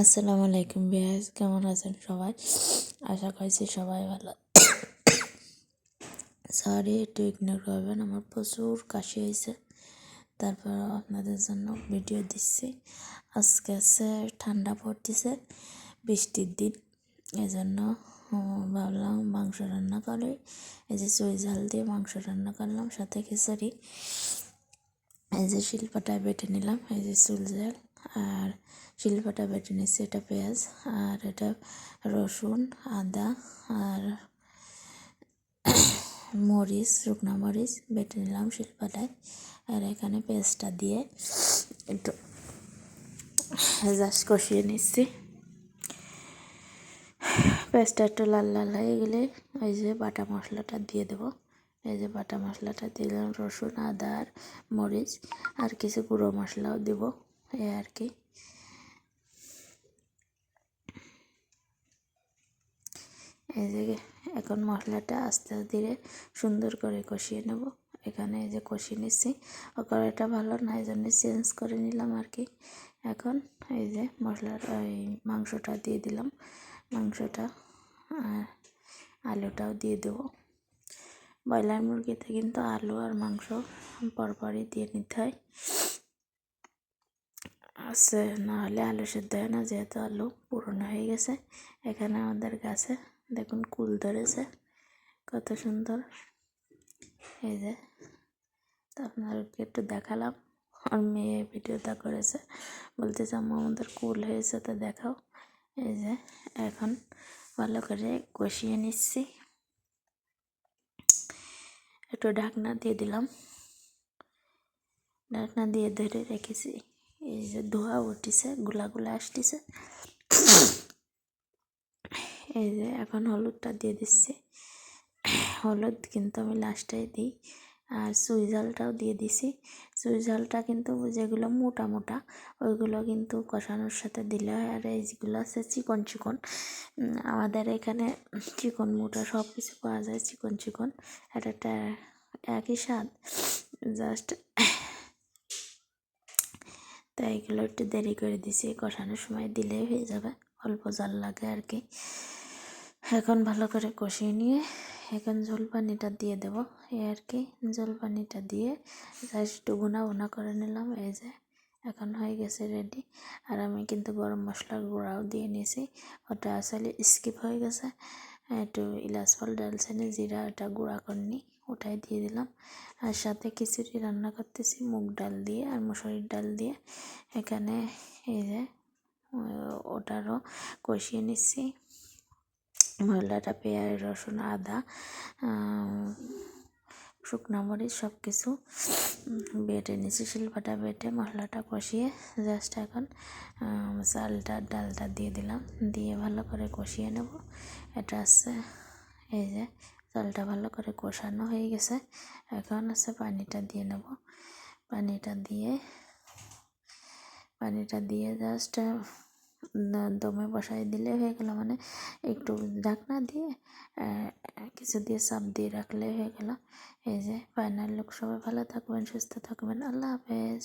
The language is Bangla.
আসসালামু আলাইকুম ভিউয়ার্স, কেমন আছেন সবাই? আশা করছি সবাই ভালো। সরি, একটু ইগনোর করবেন, আমার প্রচুর কাশি হয়েছে। তারপর আপনাদের জন্য ভিডিও দিচ্ছি। আজকে আছে ঠান্ডা পড়তেছে, বৃষ্টির দিন, এজন্য ভাবলাম মাংস রান্না করি। এই যে চুই ঝাল দিয়ে মাংস রান্না করলাম, সাথে খিচুড়ি। এই যে শিলপাটায় বেটে নিলাম, এই যে চুল ঝাল, আর শিলপাটা বেটে নিচ্ছি, এটা পেঁয়াজ, আর এটা রসুন, আদা আর মরিচ, শুকনো মরিচ বেটে নিলাম শিলপাটায়। আর এখানে পেঁয়াজটা দিয়ে একটু জাস্ট কষিয়ে নিচ্ছি। পেঁয়াজটা একটু লাল লাল হয়ে গেলে এই যে বাটা মশলাটা দিয়ে দেবো। এই যে বাটা মশলাটা দিলাম, রসুন, আদা আর মরিচ, আর কিছু গুঁড়ো মশলাও দেবো, এই আর কি। এই যে এখন মশলাটা আস্তে ধীরে সুন্দর করে কষিয়ে নেব। এখানে এই যে কষিয়ে নিচ্ছি, কড়াইটা ভালো না, এই জন্য চেঞ্জ করে নিলাম আর কি। এখন এই যে মশলাটা, এই মাংসটা দিয়ে দিলাম, মাংসটা আর আলুটাও দিয়ে দেবো। ব্রয়লার মুরগিতে কিন্তু আলু আর মাংস পরপরই দিয়ে নিতে হয়, আছে নাহলে আলু সেদ্ধ হয় না, যেহেতু আলু পুরনো হয়ে গেছে। এখানে আমাদের গাছে দেখুন কুল ধরেছে, কত সুন্দর। এই যে তো আপনাদেরকে একটু দেখালাম, আর মেয়ে ভিডিওটা করেছে, বলতেছে আম্মু আমাদের কুল হয়েছে, তো দেখাও। এই যে এখন ভালো করে কষিয়ে নিচ্ছি, একটু ঢাকনা দিয়ে দিলাম, ঢাকনা দিয়ে ধরে রেখেছি। এই যে ধোয়া উঠিছে, গুলা গুলা আসতেছে। এই যে এখন হলুদটা দিয়ে দিচ্ছি, হলুদ কিন্তু আমি লাস্টেই দিই। আর চুই ঝালটাও দিয়ে দিছি। চুই ঝালটা কিন্তু যেগুলো মোটা মোটা ওইগুলো কিন্তু কষানোর সাথে দিলে হয়, আর এইগুলো আছে চিকন চিকন। আমাদের এখানে চিকন মোটা সব কিছু পাওয়া যায়, চিকন চিকন, এটা একই স্বাদ, জাস্ট তাই এগুলো একটু দেরি করে দিছি, কষানোর সময় দিলেই হয়ে যাবে, অল্প জাল লাগে আর কি। এখন ভালো করে কষিয়ে নিয়ে এখন ঝোল পানিটা দিয়ে দেব, এই আর কি। ঝোল পানিটা দিয়ে জাস্ট একটু ভুনা ভুনা করে নিলাম। এই যে এখন হয়ে গেছে রেডি। আর আমি কিন্তু গরম মশলার গুঁড়াও দিয়ে নিয়েছি, ওটা আসলে স্কিপ হয়ে গেছে। একটু ইলাচ ফল, ডালচিনি, জিরা, এটা গুঁড়া করনি, ওটাই দিয়ে দিলাম। আর সাথে খিচুড়ি রান্না করতেছি মুগ ডাল দিয়ে আর মসুরির ডাল দিয়ে। এখানে এই যে ওটারও কষিয়ে নিচ্ছি, মশলাটা পেঁয়াজ, রসুন, আদা, শুকনো মরিচ সব কিছু বেটে নিচ্ছি, শিলপাটা বেটে মশলাটা কষিয়ে জাস্ট এখন চালটা ডালটা দিয়ে দিলাম, দিয়ে ভালো করে কষিয়ে নেব। এটা আছে এই যে চালটা ভালো করে কষানো হয়ে গেছে, এখন আছে পানিটা দিয়ে নেব। পানিটা দিয়ে জাস্ট দমে বসাই দিলে হয়ে গেল, মানে একটু ঢাকনা দিয়ে কিছু দিয়ে চাপ দিয়ে রাখলে হয়ে গেল। এই যে ফাইনাল লুক। সবাই ভালো থাকবেন, সুস্থ থাকবেন, আল্লাহ হাফেজ।